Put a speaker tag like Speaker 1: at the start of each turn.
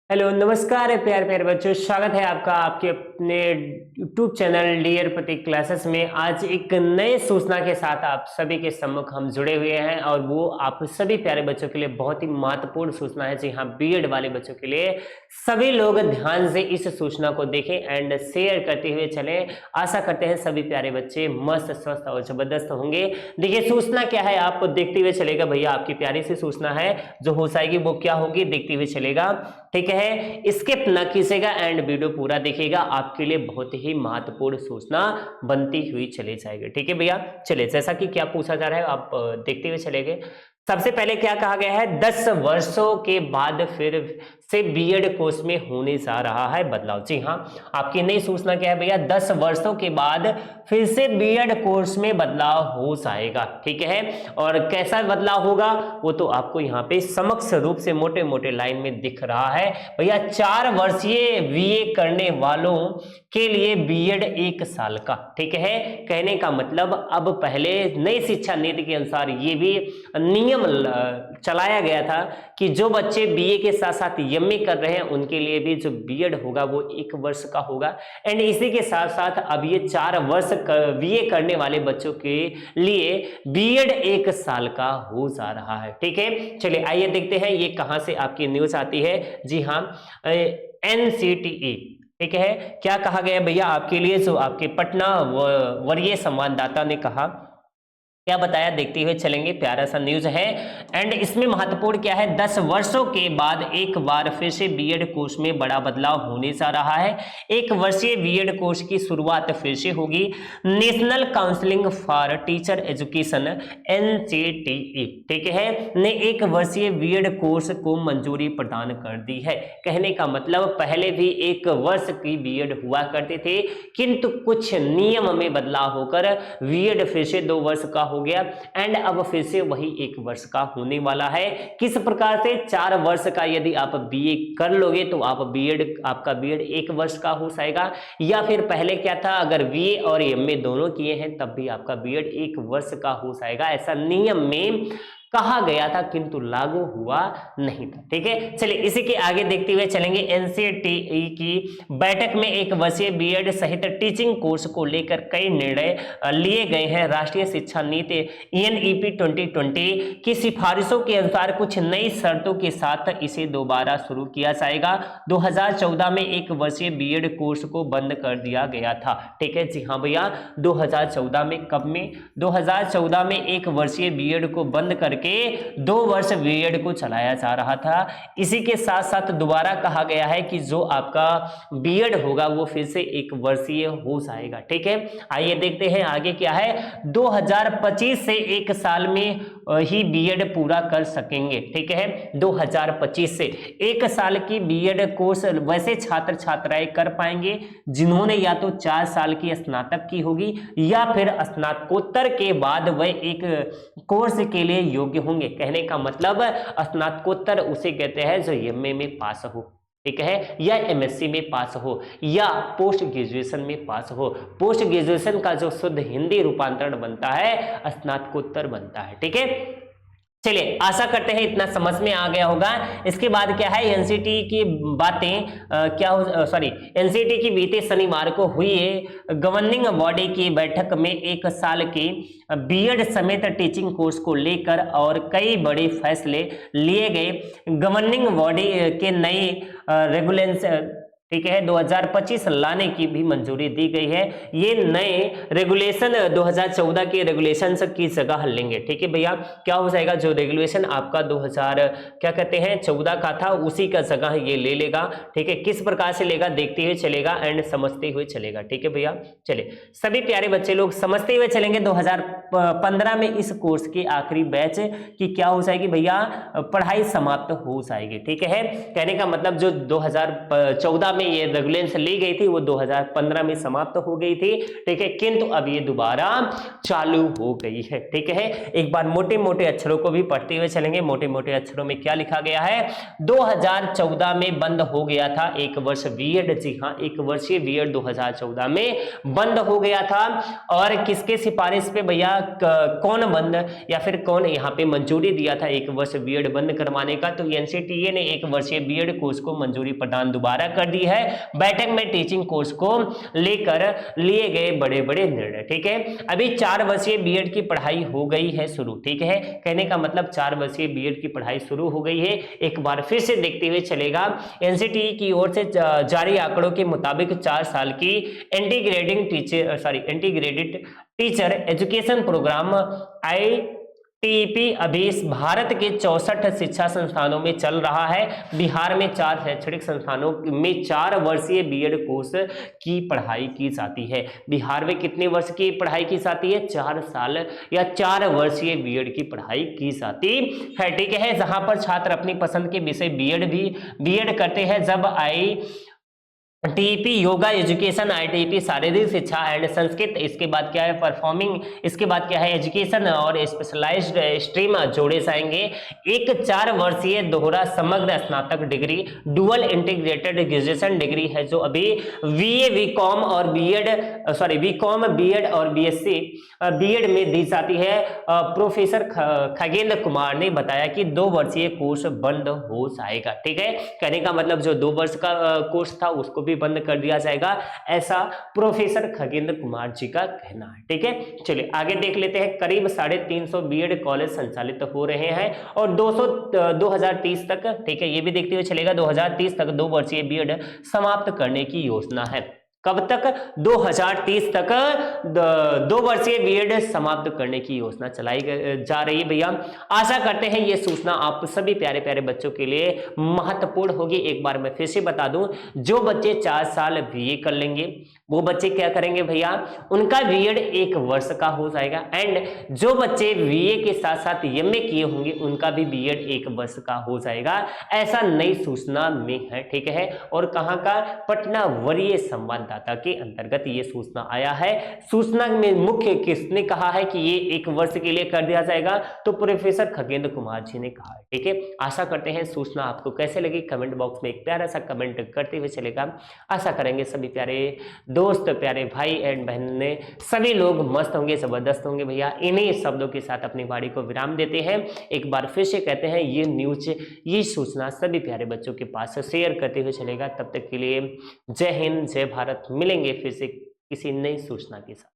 Speaker 1: Hello नमस्कार प्यारे प्यारे बच्चों, स्वागत है आपका आपके अपने यूट्यूब चैनल डियर प्रतीक क्लासेस में। आज एक नए सूचना के साथ आप सभी के सम्मुख हम जुड़े हुए हैं और वो आप सभी प्यारे बच्चों के लिए बहुत ही महत्वपूर्ण सूचना है। जी हाँ, बीएड वाले बच्चों के लिए सभी लोग ध्यान से इस सूचना को देखें एंड शेयर करते हुए चलें। आशा करते हैं सभी प्यारे बच्चे मस्त स्वस्थ और जबरदस्त होंगे। देखिए सूचना क्या है, आप देखते हुए चलेगा भैया। आपकी प्यारी सी सूचना है जो हो जाएगी वो क्या होगी, देखते हुए चलेगा, ठीक है। स्किप न कीजिएगा एंड वीडियो पूरा देखिएगा, आपके लिए बहुत ही महत्वपूर्ण सूचना बनती हुई चली जाएगी, ठीक है भैया। चलिए, जैसा कि क्या पूछा जा रहा है आप देखते हुए चलेंगे। सबसे पहले क्या कहा गया है, 10 वर्षों के बाद फिर से बीएड कोर्स में होने जा रहा है बदलाव। जी हाँ, आपकी नई सूचना क्या है भैया, 10 वर्षों के बाद फिर से बीएड कोर्स में बदलाव हो जाएगा, ठीक है। और कैसा बदलाव होगा वो तो आपको यहाँ पे समक्ष रूप से मोटे मोटे लाइन में दिख रहा है भैया। 4 वर्षीय बीए करने वालों के लिए बीएड 1 साल का, ठीक है। कहने का मतलब अब पहले नई शिक्षा नीति के अनुसार ये भी नियम चलाया गया था कि जो बच्चे बीए के साथ साथ एमए कर रहे हैं उनके लिए भी जो बीएड होगा वो 1 वर्ष का होगा। एंड इसी के साथ साथ अब ये 4 वर्ष बीए करने वाले बच्चों के लिए बीएड 1 साल का हो जा रहा है, ठीक है। चलिए आइए देखते हैं ये कहां से आपकी न्यूज आती है। जी हाँ, एनसीटीई, ठीक है। क्या कहा गया भैया आपके लिए, जो आपके पटना वरीय संवाददाता ने कहा, क्या बताया, देखते हुए चलेंगे। प्यारा सा न्यूज है एंड इसमें महत्वपूर्ण क्या है, 10 वर्षों के बाद एक बार फिर से बीएड कोर्स में बड़ा बदलाव होने जा रहा है। 1 वर्षीय बीएड कोर्स की शुरुआत फिर से होगी। National counselling for teacher education NCTE, ठीक है, ने 1 वर्षीय बीएड कोर्स को मंजूरी प्रदान कर दी है। कहने का मतलब पहले भी 1 वर्ष की बीएड हुआ करते थे, किंतु कुछ नियम में बदलाव होकर बीएड फिर से 2 वर्ष का हो गया एंड अब फिर से वही 1 वर्ष का होने वाला है। किस प्रकार से, 4 वर्ष का यदि आप बीए कर लोगे तो आप बीएड, आपका बीएड 1 वर्ष का हो जाएगा। या फिर पहले क्या था, अगर बीए और एमए दोनों किए हैं तब भी आपका बीएड 1 वर्ष का हो जाएगा, ऐसा नियम में कहा गया था किंतु लागू हुआ नहीं था, ठीक है। चलिए इसी के आगे देखते हुए चलेंगे। एनसीटीई की बैठक में 1 वर्षीय बीएड सहित टीचिंग कोर्स को लेकर कई निर्णय लिए गए हैं। राष्ट्रीय शिक्षा नीति एनईपी 2020 की सिफारिशों के अनुसार कुछ नई शर्तों के साथ इसे दोबारा शुरू किया जाएगा। 2014 में 1 वर्षीय बीएड कोर्स को बंद कर दिया गया था, ठीक है। जी हाँ भैया, 2014 में, कब में, 2014 में 1 वर्षीय बीएड को बंद करके 2 वर्ष बीएड को चलाया जा रहा था। इसी के साथ साथ दोबारा कहा गया है कि जो आपका बीएड होगा वो फिर से 1 वर्षीय हो जाएगा, ठीक है। आइए देखते हैं आगे क्या है। 2025 से 1 साल में ही बीएड पूरा कर सकेंगे, ठीक है। 2025 से 1 साल की बीएड कोर्स वैसे छात्र छात्राएं कर पाएंगे जिन्होंने या तो 4 साल की स्नातक की होगी या फिर स्नातकोत्तर के बाद वह एक कोर्स के लिए योग्य होंगे। कहने का मतलब स्नातकोत्तर उसे कहते हैं जो एमए में पास हो, ठीक है, या एमएससी में पास हो या पोस्ट ग्रेजुएशन में पास हो। पोस्ट ग्रेजुएशन का जो शुद्ध हिंदी रूपांतरण बनता है स्नातकोत्तर बनता है, ठीक है। चलिए आशा करते हैं इतना समझ में आ गया होगा। इसके बाद क्या है, एनसीटी की बातें एनसीटी की बीते शनिवार को हुई गवर्निंग बॉडी की बैठक में 1 साल की बीएड समेत टीचिंग कोर्स को लेकर और कई बड़े फैसले लिए गए। गवर्निंग बॉडी के नए रेगुलेशन, ठीक है, 2025 लाने की भी मंजूरी दी गई है। ये नए रेगुलेशन 2014 के रेगुलेशन की जगह लेंगे, ठीक है भैया। क्या हो जाएगा, जो रेगुलेशन आपका 2014 का था उसी का जगह ये ले लेगा, ठीक है। किस प्रकार से लेगा देखते हुए चलेगा एंड समझते हुए चलेगा, ठीक है भैया। चलिए सभी प्यारे बच्चे लोग समझते हुए चलेंगे। 2015 में इस कोर्स की आखिरी बैच की क्या हो जाएगी भैया, पढ़ाई समाप्त हो जाएगी, ठीक है। कहने का मतलब जो 2014 में में ये रेगुलेशन ली गई थी वो 2015 में समाप्त हो गई थी, ठीक है, किंतु अब ये दोबारा चालू हो गई है, ठीक है। एक बार मोटे मोटे अक्षरों को भी पढ़ते हुए चलेंगे। मोटे मोटे अक्षरों में क्या लिखा गया है, 2014 में बंद हो गया था एक वर्ष बीएड, जी हाँ, एक वर्षीय बीएड 2014 में बंद हो गया था। और किसके सिफारिश पे भैया, कौन बंद या फिर कौन यहाँ पे मंजूरी दिया था एक वर्ष बीएड बंद करवाने का, तो एनसीटीए ने एक वर्षीय बीएड कोर्स को मंजूरी प्रदान दोबारा कर दी है। बैठक में टीचिंग कोर्स को लेकर लिए गए बड़े बड़े निर्णय, ठीक है। अभी 4 वर्षीय बीएड की पढ़ाई हो गई है शुरू, ठीक है, कहने का मतलब 4 वर्षीय बीएड की पढ़ाई शुरू हो गई है। एक बार फिर से देखते हुए चलेगा, एनसीटीई की ओर से जारी आंकड़ों के मुताबिक 4 साल की integrated teacher education programme ITP अभी भारत के 64 शिक्षा संस्थानों में चल रहा है। बिहार में 4 शैक्षणिक संस्थानों में 4 वर्षीय बीएड कोर्स की पढ़ाई की जाती है। बिहार में कितने वर्ष की पढ़ाई की जाती है, 4 साल या 4 वर्षीय बीएड की पढ़ाई की जाती है, ठीक है। जहां पर छात्र अपनी पसंद के विषय बीएड करते हैं। जब ITP योगा एजुकेशन, ITP शारीरिक शिक्षा एंड संस्कृत, इसके बाद क्या है परफॉर्मिंग, इसके बाद क्या है एजुकेशन और स्पेशलाइज्ड स्ट्रीम जोड़े जाएंगे। एक 4 वर्षीय दोहरा समग्र स्नातक degree dual integrated graduation degree है जो अभी बीकॉम और बीएड और बीएससी बीएड में दी जाती है। प्रोफेसर खगेंद्र कुमार ने बताया कि 2 वर्षीय कोर्स बंद हो जाएगा, ठीक है। कहने का मतलब जो 2 वर्ष का कोर्स था उसको भी बंद कर दिया जाएगा, ऐसा प्रोफेसर खगेंद्र कुमार जी का कहना है, ठीक है। चलिए आगे देख लेते हैं। करीब 350 बीएड कॉलेज संचालित हो रहे हैं और 2030 तक, ठीक है, ये भी देखते हुए चलेगा, 2030 तक 2 वर्षीय बीएड समाप्त करने की योजना है। कब तक, 2030 तक 2 वर्षीय बीएड समाप्त करने की योजना चलाई जा रही है भैया। आशा करते हैं ये सूचना आप सभी प्यारे प्यारे बच्चों के लिए महत्वपूर्ण होगी। एक बार मैं फिर से बता दूं, जो बच्चे 4 साल बीए कर लेंगे वो बच्चे क्या करेंगे भैया, उनका बीएड 1 वर्ष का हो जाएगा। एंड जो बच्चे बीए के साथ साथ एमए किए होंगे उनका भी बीएड 1 वर्ष का हो जाएगा, ऐसा नई सूचना में है, ठीक है। और कहां का, पटना वरीय संवाददाता के अंतर्गत ये सूचना आया है। सूचना में मुख्य किसने कहा है कि ये 1 वर्ष के लिए कर दिया जाएगा, तो प्रोफेसर खगेंद्र कुमार जी ने कहा है, ठीक है। आशा करते हैं सूचना आपको कैसे लगी, कमेंट बॉक्स में एक प्यारा सा कमेंट करते हुए चलेगा। आशा करेंगे सभी प्यारे दोस्त, प्यारे भाई एंड बहन ने सभी लोग मस्त होंगे, जबरदस्त होंगे भैया। इन्हीं शब्दों के साथ अपनी वाणी को विराम देते हैं। एक बार फिर से कहते हैं ये न्यूज, ये सूचना सभी प्यारे बच्चों के पास शेयर करते हुए चलेगा। तब तक के लिए जय हिंद, जय भारत। मिलेंगे फिर से किसी नई सूचना के साथ।